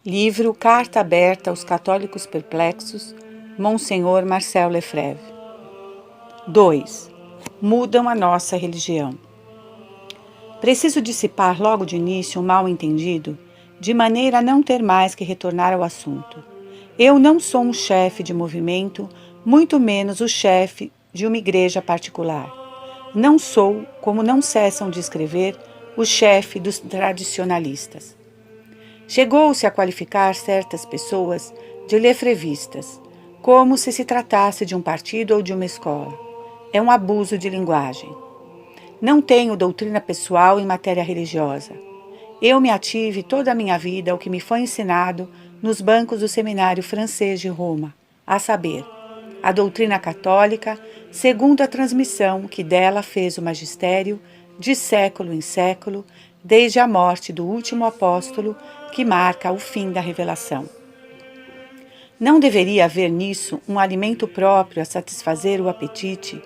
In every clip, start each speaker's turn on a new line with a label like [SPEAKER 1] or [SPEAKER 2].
[SPEAKER 1] Livro Carta Aberta aos Católicos Perplexos, Monsenhor Marcel Lefebvre. 2. Mudam a nossa religião. Preciso dissipar logo de início um mal-entendido, de maneira a não ter mais que retornar ao assunto. Eu não sou um chefe de movimento, muito menos o chefe de uma igreja particular. Não sou, como não cessam de escrever, o chefe dos tradicionalistas. Chegou-se a qualificar certas pessoas de lefrevistas, como se tratasse de um partido ou de uma escola. É um abuso de linguagem. Não tenho doutrina pessoal em matéria religiosa. Eu me ative toda a minha vida ao que me foi ensinado nos bancos do seminário francês de Roma, a saber, a doutrina católica, segundo a transmissão que dela fez o magistério, de século em século, desde a morte do último apóstolo, que marca o fim da revelação. Não deveria haver nisso um alimento próprio a satisfazer o apetite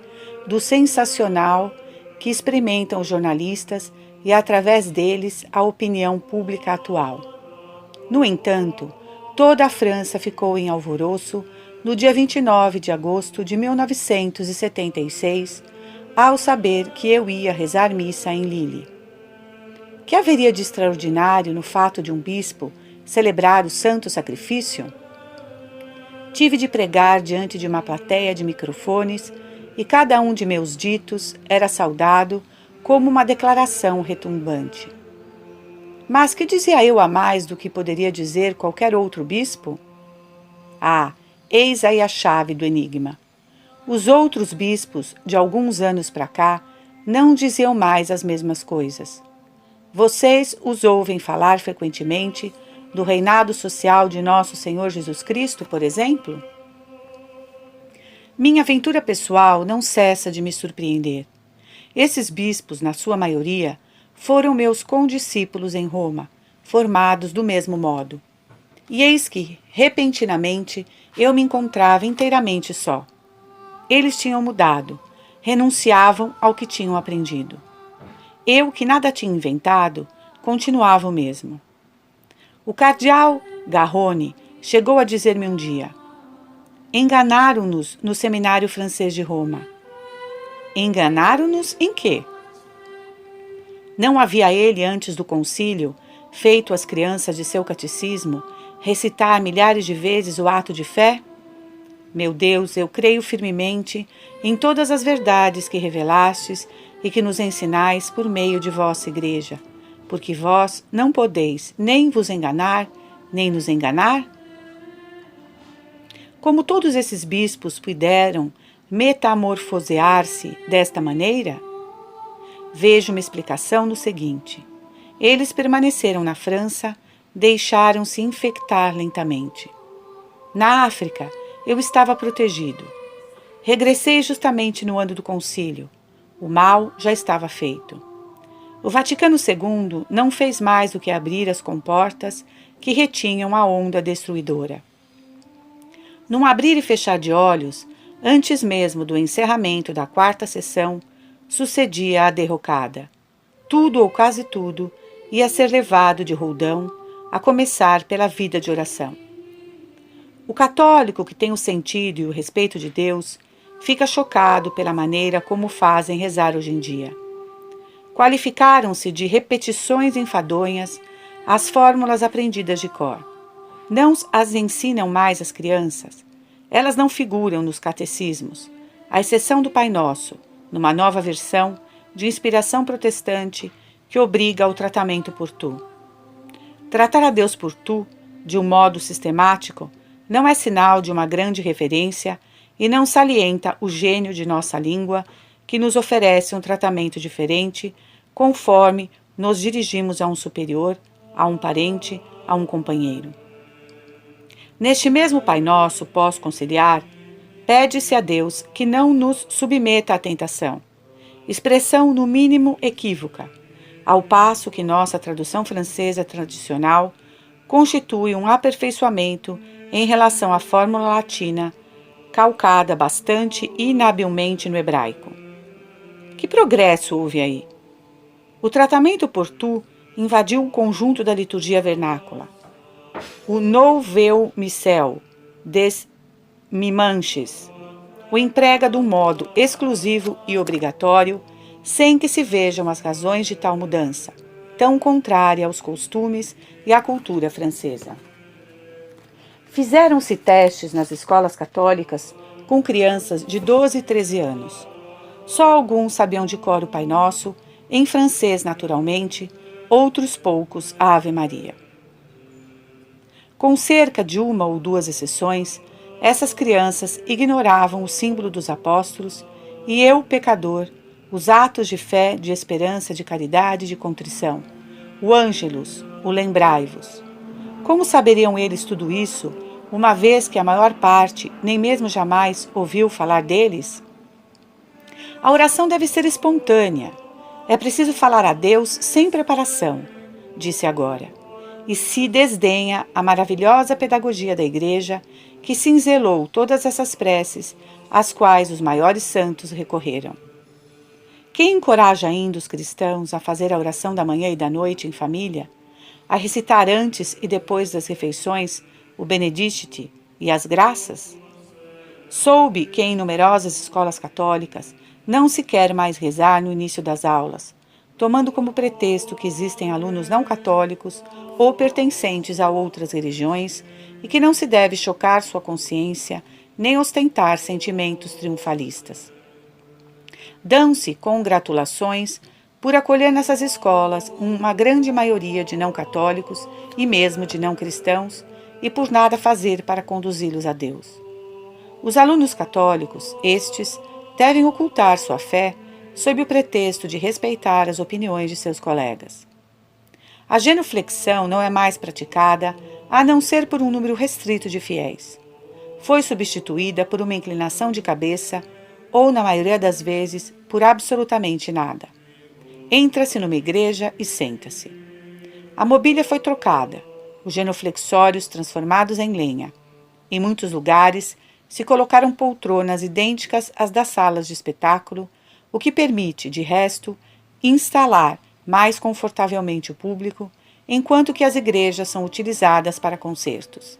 [SPEAKER 1] do sensacional que experimentam os jornalistas e, através deles, a opinião pública atual. No entanto, toda a França ficou em alvoroço no dia 29 de agosto de 1976, ao saber que eu ia rezar missa em Lille. Que haveria de extraordinário no fato de um bispo celebrar o santo sacrifício? Tive de pregar diante de uma plateia de microfones e cada um de meus ditos era saudado como uma declaração retumbante. Mas que dizia eu a mais do que poderia dizer qualquer outro bispo? Ah, eis aí a chave do enigma. Os outros bispos, de alguns anos para cá, não diziam mais as mesmas coisas. Vocês os ouvem falar frequentemente do reinado social de nosso Senhor Jesus Cristo, por exemplo? Minha aventura pessoal não cessa de me surpreender. Esses bispos, na sua maioria, foram meus condiscípulos em Roma, formados do mesmo modo. E eis que, repentinamente, eu me encontrava inteiramente só. Eles tinham mudado, renunciavam ao que tinham aprendido. Eu, que nada tinha inventado, continuava o mesmo. O cardeal Garrone chegou a dizer-me um dia: enganaram-nos no seminário francês de Roma. Enganaram-nos em quê? Não havia ele, antes do concílio, feito às crianças de seu catecismo recitar milhares de vezes o ato de fé? Meu Deus, eu creio firmemente em todas as verdades que revelastes e que nos ensinais por meio de vossa igreja, porque vós não podeis nem vos enganar, nem nos enganar? Como todos esses bispos puderam metamorfosear-se desta maneira? Vejo uma explicação no seguinte: eles permaneceram na França, deixaram-se infectar lentamente. Na África, eu estava protegido. Regressei justamente no ano do concílio. O mal já estava feito. O Vaticano II não fez mais do que abrir as comportas que retinham a onda destruidora. Num abrir e fechar de olhos, antes mesmo do encerramento da quarta sessão, sucedia a derrocada. Tudo ou quase tudo ia ser levado de roldão, a começar pela vida de oração. O católico que tem o sentido e o respeito de Deus fica chocado pela maneira como fazem rezar hoje em dia. Qualificaram-se de repetições enfadonhas as fórmulas aprendidas de cor. Não as ensinam mais às crianças. Elas não figuram nos catecismos, à exceção do Pai Nosso, numa nova versão de inspiração protestante que obriga ao tratamento por tu. Tratar a Deus por tu, de um modo sistemático, não é sinal de uma grande reverência e não salienta o gênio de nossa língua que nos oferece um tratamento diferente conforme nos dirigimos a um superior, a um parente, a um companheiro. Neste mesmo Pai Nosso pós-conciliar, pede-se a Deus que não nos submeta à tentação, expressão no mínimo equívoca, ao passo que nossa tradução francesa tradicional constitui um aperfeiçoamento em relação à fórmula latina, calcada bastante inabilmente no hebraico. Que progresso houve aí? O tratamento por tu invadiu o conjunto da liturgia vernácula. o Nouvelle Missel des Mimanches o emprega de um modo exclusivo e obrigatório, sem que se vejam as razões de tal mudança, tão contrária aos costumes e à cultura francesa. Fizeram-se testes nas escolas católicas com crianças de 12 e 13 anos. Só alguns sabiam de cor o Pai Nosso, em francês naturalmente, outros poucos a Ave Maria. Com cerca de uma ou duas exceções, essas crianças ignoravam o símbolo dos apóstolos e eu, pecador, os atos de fé, de esperança, de caridade e de contrição, o Ângelus, o Lembrai-vos. Como saberiam eles tudo isso, uma vez que a maior parte nem mesmo jamais ouviu falar deles? A oração deve ser espontânea. É preciso falar a Deus sem preparação, disse agora, e se desdenha a maravilhosa pedagogia da Igreja que cinzelou todas essas preces às quais os maiores santos recorreram. Quem encoraja ainda os cristãos a fazer a oração da manhã e da noite em família, a recitar antes e depois das refeições o Benedicite e as graças? Soube que em numerosas escolas católicas não se quer mais rezar no início das aulas, tomando como pretexto que existem alunos não católicos ou pertencentes a outras religiões e que não se deve chocar sua consciência nem ostentar sentimentos triunfalistas. Dão-se congratulações por acolher nessas escolas uma grande maioria de não católicos e mesmo de não cristãos e por nada fazer para conduzi-los a Deus. Os alunos católicos, estes, devem ocultar sua fé sob o pretexto de respeitar as opiniões de seus colegas. A genuflexão não é mais praticada a não ser por um número restrito de fiéis. Foi substituída por uma inclinação de cabeça ou, na maioria das vezes, por absolutamente nada. Entra-se numa igreja e senta-se. A mobília foi trocada, os genuflexórios transformados em lenha. Em muitos lugares, se colocaram poltronas idênticas às das salas de espetáculo, o que permite, de resto, instalar mais confortavelmente o público, enquanto que as igrejas são utilizadas para concertos.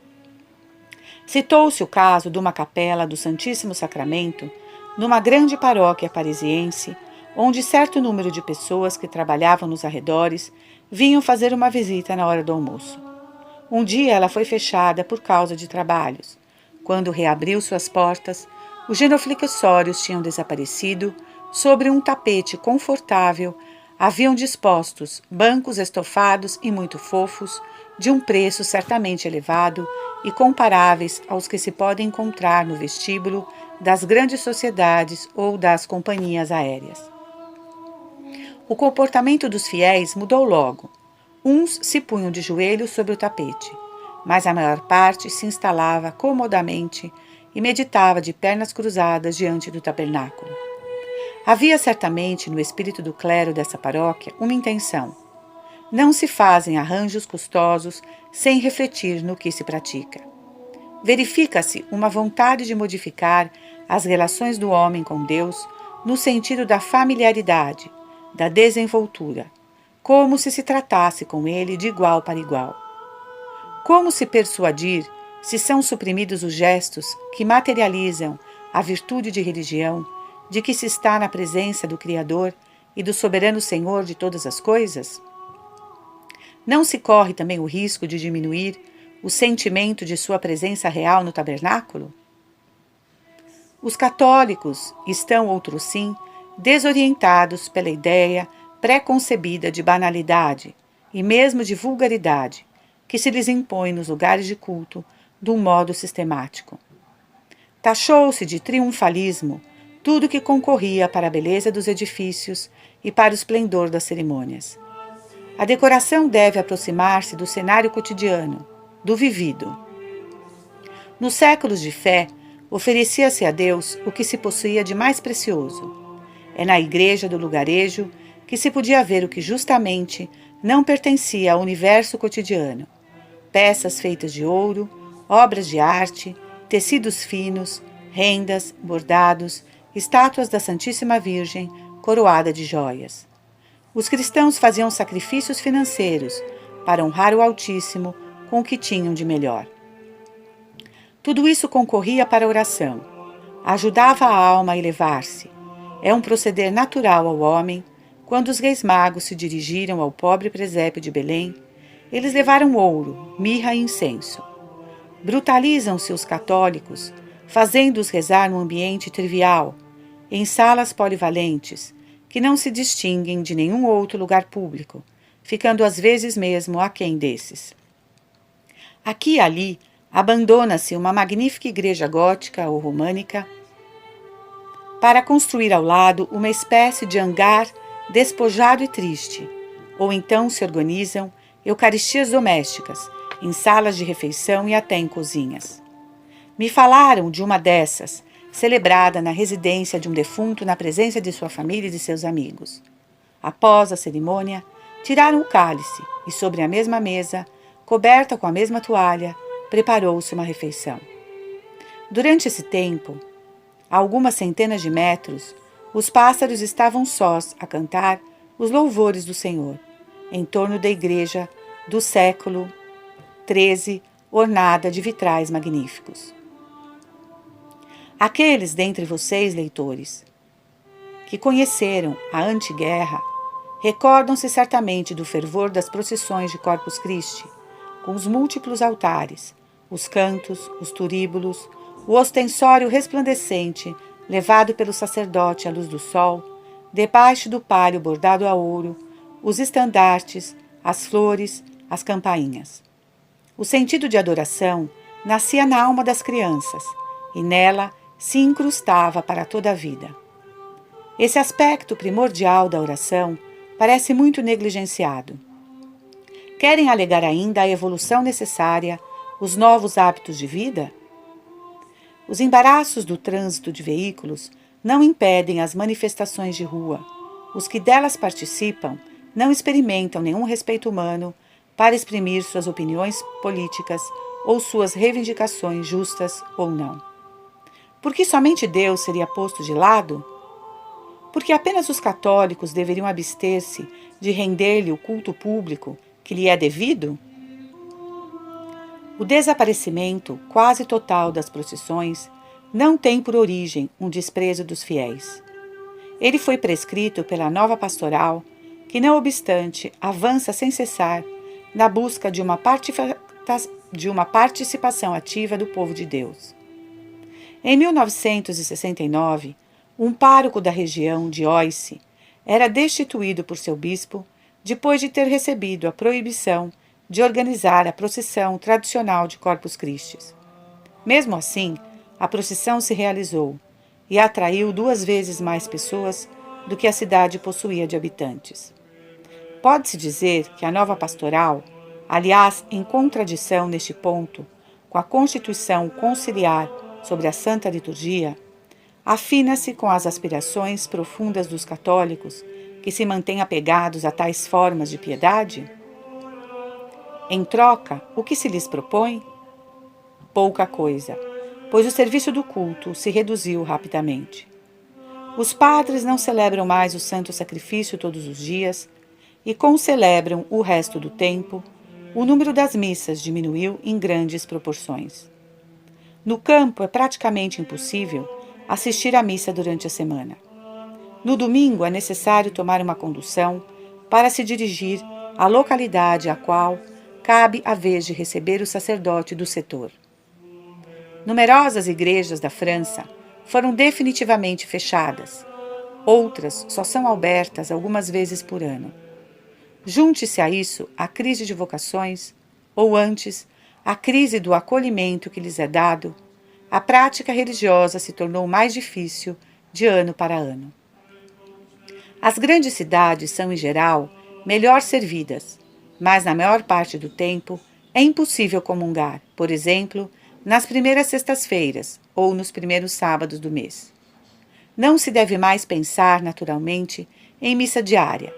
[SPEAKER 1] Citou-se o caso de uma capela do Santíssimo Sacramento, numa grande paróquia parisiense, onde certo número de pessoas que trabalhavam nos arredores vinham fazer uma visita na hora do almoço. Um dia ela foi fechada por causa de trabalhos. Quando reabriu suas portas, os genuflexórios tinham desaparecido. Sobre um tapete confortável haviam dispostos bancos estofados e muito fofos, de um preço certamente elevado e comparáveis aos que se podem encontrar no vestíbulo das grandes sociedades ou das companhias aéreas. O comportamento dos fiéis mudou logo. Uns se punham de joelhos sobre o tapete, mas a maior parte se instalava comodamente e meditava de pernas cruzadas diante do tabernáculo. Havia certamente no espírito do clero dessa paróquia uma intenção. Não se fazem arranjos custosos sem refletir no que se pratica. Verifica-se uma vontade de modificar as relações do homem com Deus no sentido da familiaridade, da desenvoltura, como se tratasse com ele de igual para igual. Como se persuadir se são suprimidos os gestos que materializam a virtude de religião, de que se está na presença do Criador e do soberano Senhor de todas as coisas? Não se corre também o risco de diminuir o sentimento de sua presença real no tabernáculo? Os católicos estão, outrosim, desorientados pela ideia pré-concebida de banalidade e mesmo de vulgaridade que se lhes impõe nos lugares de culto de um modo sistemático. Taxou-se de triunfalismo tudo que concorria para a beleza dos edifícios e para o esplendor das cerimônias. A decoração deve aproximar-se do cenário cotidiano, do vivido. Nos séculos de fé, oferecia-se a Deus o que se possuía de mais precioso. É na igreja do lugarejo que se podia ver o que justamente não pertencia ao universo cotidiano. Peças feitas de ouro, obras de arte, tecidos finos, rendas, bordados, estátuas da Santíssima Virgem, coroada de joias. Os cristãos faziam sacrifícios financeiros para honrar o Altíssimo com o que tinham de melhor. Tudo isso concorria para a oração, ajudava a alma a elevar-se. É um proceder natural ao homem. Quando os reis magos se dirigiram ao pobre presépio de Belém, eles levaram ouro, mirra e incenso. Brutalizam-se os católicos, fazendo-os rezar num ambiente trivial, em salas polivalentes, que não se distinguem de nenhum outro lugar público, ficando às vezes mesmo aquém desses. Aqui e ali, abandona-se uma magnífica igreja gótica ou românica para construir ao lado uma espécie de hangar despojado e triste, ou então se organizam eucaristias domésticas, em salas de refeição e até em cozinhas. Me falaram de uma dessas, celebrada na residência de um defunto na presença de sua família e de seus amigos. Após a cerimônia, tiraram o cálice e sobre a mesma mesa, coberta com a mesma toalha, preparou-se uma refeição. Durante esse tempo, a algumas centenas de metros, os pássaros estavam sós a cantar os louvores do Senhor, em torno da igreja do século XIII, ornada de vitrais magníficos. Aqueles dentre vocês, leitores, que conheceram a anteguerra, recordam-se certamente do fervor das procissões de Corpus Christi, com os múltiplos altares, os cantos, os turíbulos, o ostensório resplandecente levado pelo sacerdote à luz do sol, debaixo do pálio bordado a ouro, os estandartes, as flores, as campainhas. O sentido de adoração nascia na alma das crianças e nela se incrustava para toda a vida. Esse aspecto primordial da oração parece muito negligenciado. Querem alegar ainda a evolução necessária, os novos hábitos de vida? Os embaraços do trânsito de veículos não impedem as manifestações de rua. Os que delas participam não experimentam nenhum respeito humano para exprimir suas opiniões políticas ou suas reivindicações justas ou não. Por que somente Deus seria posto de lado? Porque apenas os católicos deveriam abster-se de render-lhe o culto público que lhe é devido? O desaparecimento quase total das procissões não tem por origem um desprezo dos fiéis. Ele foi prescrito pela nova pastoral, que, não obstante, avança sem cessar na busca de uma participação ativa do povo de Deus. Em 1969, um pároco da região de Oice era destituído por seu bispo depois de ter recebido a proibição de organizar a procissão tradicional de Corpus Christi. Mesmo assim, a procissão se realizou e atraiu 2 vezes mais pessoas do que a cidade possuía de habitantes. Pode-se dizer que a nova pastoral, aliás, em contradição neste ponto com a Constituição Conciliar sobre a Santa Liturgia, afina-se com as aspirações profundas dos católicos que se mantêm apegados a tais formas de piedade? Em troca, o que se lhes propõe? Pouca coisa, pois o serviço do culto se reduziu rapidamente. Os padres não celebram mais o santo sacrifício todos os dias e concelebram o resto do tempo. O número das missas diminuiu em grandes proporções. No campo é praticamente impossível assistir à missa durante a semana. No domingo é necessário tomar uma condução para se dirigir à localidade a qual cabe a vez de receber o sacerdote do setor. Numerosas igrejas da França foram definitivamente fechadas. Outras só são abertas algumas vezes por ano. Junte-se a isso a crise de vocações, ou antes, a crise do acolhimento que lhes é dado, a prática religiosa se tornou mais difícil de ano para ano. As grandes cidades são, em geral, melhor servidas, mas na maior parte do tempo é impossível comungar, por exemplo, nas primeiras sextas-feiras ou nos primeiros sábados do mês. Não se deve mais pensar, naturalmente, em missa diária.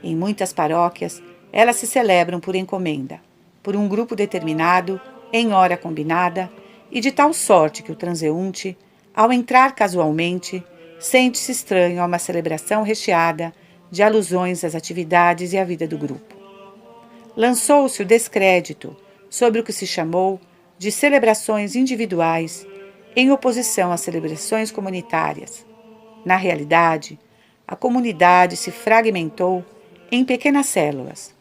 [SPEAKER 1] Em muitas paróquias, elas se celebram por encomenda, por um grupo determinado, em hora combinada, e de tal sorte que o transeunte, ao entrar casualmente, sente-se estranho a uma celebração recheada de alusões às atividades e à vida do grupo. Lançou-se o descrédito sobre o que se chamou de celebrações individuais em oposição às celebrações comunitárias. Na realidade, a comunidade se fragmentou em pequenas células.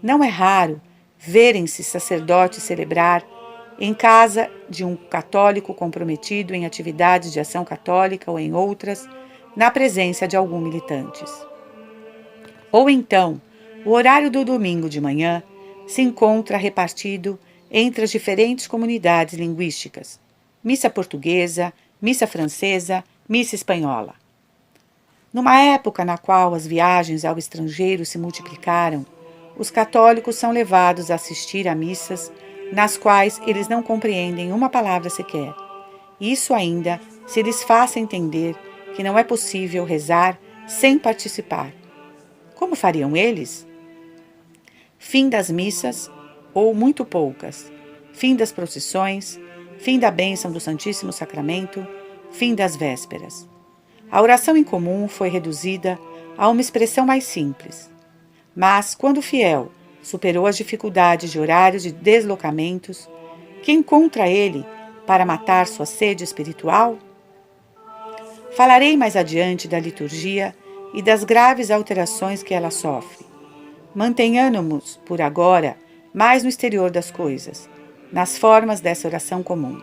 [SPEAKER 1] Não é raro verem-se sacerdotes celebrar em casa de um católico comprometido em atividades de ação católica ou em outras, na presença de alguns militantes. Ou então, o horário do domingo de manhã se encontra repartido entre as diferentes comunidades linguísticas: missa portuguesa, missa francesa, missa espanhola. Numa época na qual as viagens ao estrangeiro se multiplicaram, os católicos são levados a assistir a missas nas quais eles não compreendem uma palavra sequer. Isso ainda se lhes faça entender que não é possível rezar sem participar. Como fariam eles? Fim das missas, ou muito poucas. Fim das procissões, fim da bênção do Santíssimo Sacramento, fim das vésperas. A oração em comum foi reduzida a uma expressão mais simples. Mas, quando o fiel superou as dificuldades de horários e deslocamentos, que encontra ele para matar sua sede espiritual? Falarei mais adiante da liturgia e das graves alterações que ela sofre. Mantenhamo-nos, por agora, mais no exterior das coisas, nas formas dessa oração comum.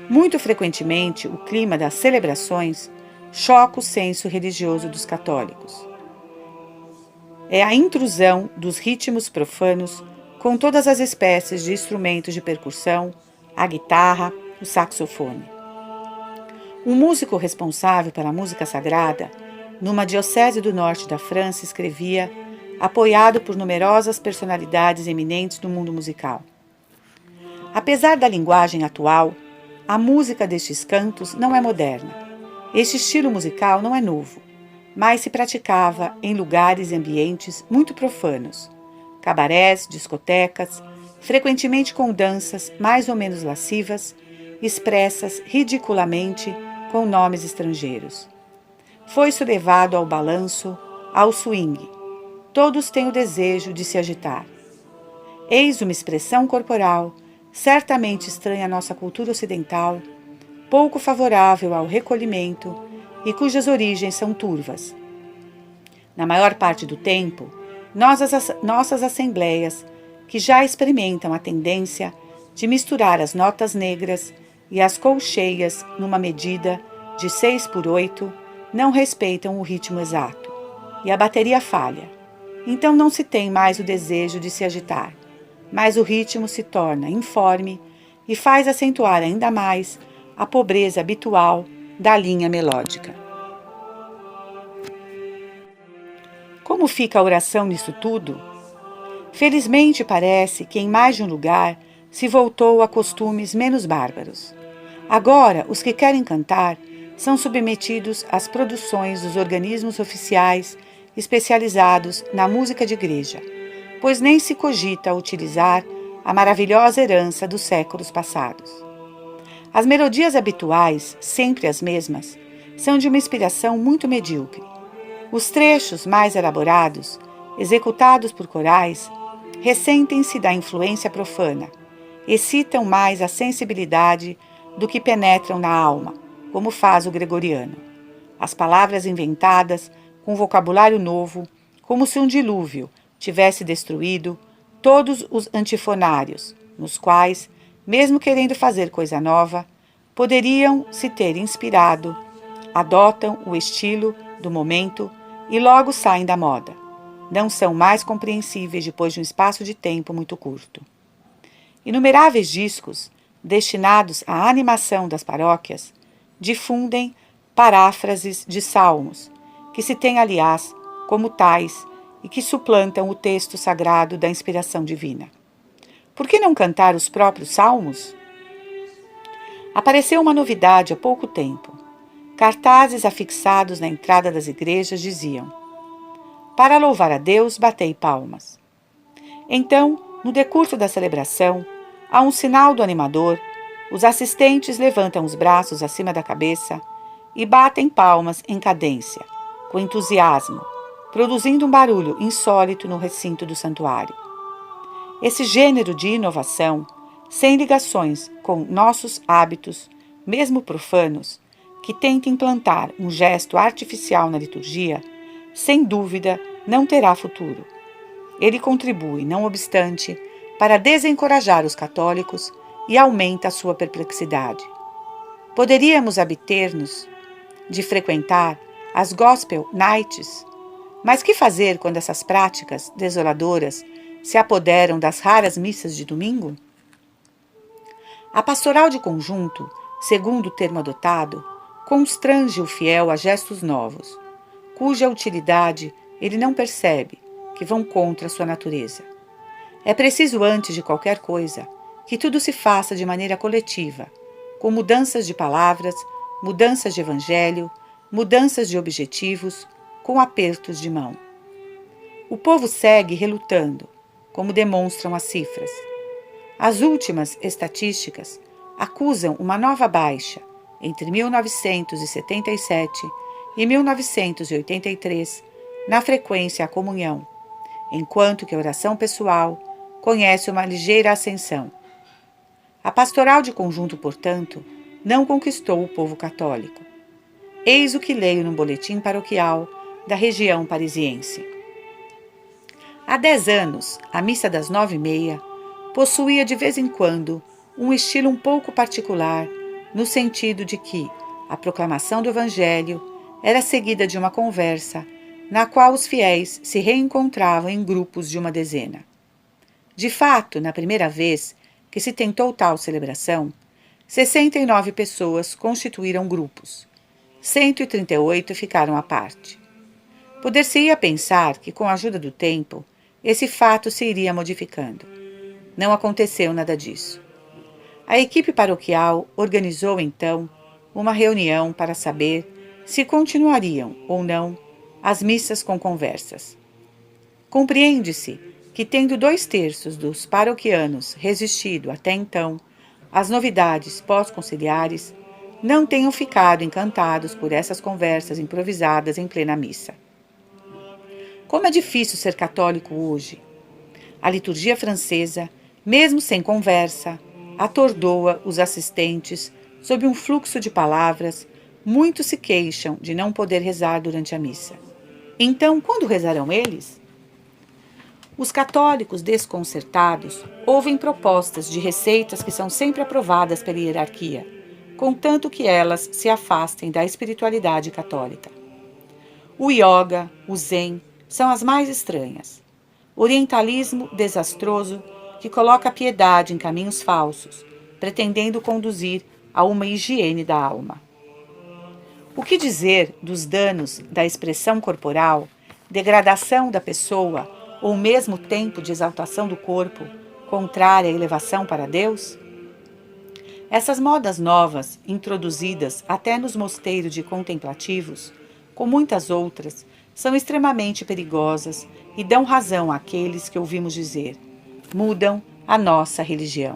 [SPEAKER 1] Muito frequentemente, o clima das celebrações choca o senso religioso dos católicos. É a intrusão dos ritmos profanos com todas as espécies de instrumentos de percussão, a guitarra, o saxofone. Um músico responsável pela música sagrada, numa diocese do norte da França, escrevia, apoiado por numerosas personalidades eminentes do mundo musical: apesar da linguagem atual, a música destes cantos não é moderna. Este estilo musical não é novo, mas se praticava em lugares e ambientes muito profanos, cabarés, discotecas, frequentemente com danças mais ou menos lascivas, expressas ridiculamente com nomes estrangeiros. Foi-se levado ao balanço, ao swing. Todos têm o desejo de se agitar. Eis uma expressão corporal, certamente estranha à nossa cultura ocidental, pouco favorável ao recolhimento e cujas origens são turvas. Na maior parte do tempo, nossas assembleias, que já experimentam a tendência de misturar as notas negras e as colcheias numa medida de 6/8, não respeitam o ritmo exato, e a bateria falha. Então não se tem mais o desejo de se agitar, mas o ritmo se torna informe e faz acentuar ainda mais a pobreza habitual da linha melódica. Como fica a oração nisso tudo? Felizmente parece que em mais de um lugar se voltou a costumes menos bárbaros. Agora, os que querem cantar são submetidos às produções dos organismos oficiais especializados na música de igreja, pois nem se cogita utilizar a maravilhosa herança dos séculos passados. As melodias habituais, sempre as mesmas, são de uma inspiração muito medíocre. Os trechos mais elaborados, executados por corais, ressentem-se da influência profana, excitam mais a sensibilidade do que penetram na alma, como faz o gregoriano. As palavras inventadas, com vocabulário novo, como se um dilúvio tivesse destruído todos os antifonários, nos quais, mesmo querendo fazer coisa nova, poderiam se ter inspirado, adotam o estilo do momento e logo saem da moda. Não são mais compreensíveis depois de um espaço de tempo muito curto. Inumeráveis discos, destinados à animação das paróquias, difundem paráfrases de salmos, que se têm, aliás, como tais e que suplantam o texto sagrado da inspiração divina. Por que não cantar os próprios salmos? Apareceu uma novidade há pouco tempo. Cartazes afixados na entrada das igrejas diziam: para louvar a Deus, batei palmas. Então, no decurso da celebração, há um sinal do animador, os assistentes levantam os braços acima da cabeça e batem palmas em cadência, com entusiasmo, produzindo um barulho insólito no recinto do santuário. Esse gênero de inovação, sem ligações com nossos hábitos, mesmo profanos, que tenta implantar um gesto artificial na liturgia, sem dúvida não terá futuro. Ele contribui, não obstante, para desencorajar os católicos e aumenta a sua perplexidade. Poderíamos abster-nos de frequentar as Gospel Nights, mas que fazer quando essas práticas desoladoras se apoderam das raras missas de domingo? A pastoral de conjunto, segundo o termo adotado, constrange o fiel a gestos novos, cuja utilidade ele não percebe, que vão contra sua natureza. É preciso, antes de qualquer coisa, que tudo se faça de maneira coletiva, com mudanças de palavras, mudanças de evangelho, mudanças de objetivos, com apertos de mão. O povo segue relutando, como demonstram as cifras. As últimas estatísticas acusam uma nova baixa entre 1977 e 1983 na frequência à comunhão, enquanto que a oração pessoal conhece uma ligeira ascensão. A pastoral de conjunto, portanto, não conquistou o povo católico. Eis o que leio no boletim paroquial da região parisiense. Há 10 anos, a missa das 9h30 possuía de vez em quando um estilo um pouco particular, no sentido de que a proclamação do Evangelho era seguida de uma conversa na qual os fiéis se reencontravam em grupos de uma dezena. De fato, na primeira vez que se tentou tal celebração, 69 pessoas constituíram grupos, 138 ficaram à parte. Poder-se-ia pensar que, com a ajuda do tempo, esse fato se iria modificando. Não aconteceu nada disso. A equipe paroquial organizou, então, uma reunião para saber se continuariam ou não as missas com conversas. Compreende-se que, tendo 2/3 dos paroquianos resistido até então às novidades pós-conciliares, não tenham ficado encantados por essas conversas improvisadas em plena missa. Como é difícil ser católico hoje! A liturgia francesa, mesmo sem conversa, atordoa os assistentes sob um fluxo de palavras. Muitos se queixam de não poder rezar durante a missa. Então, quando rezarão eles? Os católicos desconcertados ouvem propostas de receitas que são sempre aprovadas pela hierarquia, contanto que elas se afastem da espiritualidade católica. O yoga, o zen, são as mais estranhas. Orientalismo desastroso que coloca a piedade em caminhos falsos, pretendendo conduzir a uma higiene da alma. O que dizer dos danos da expressão corporal, degradação da pessoa ou mesmo tempo de exaltação do corpo, contrária à elevação para Deus? Essas modas novas, introduzidas até nos mosteiros de contemplativos, com muitas outras, são extremamente perigosas e dão razão àqueles que ouvimos dizer: mudam a nossa religião.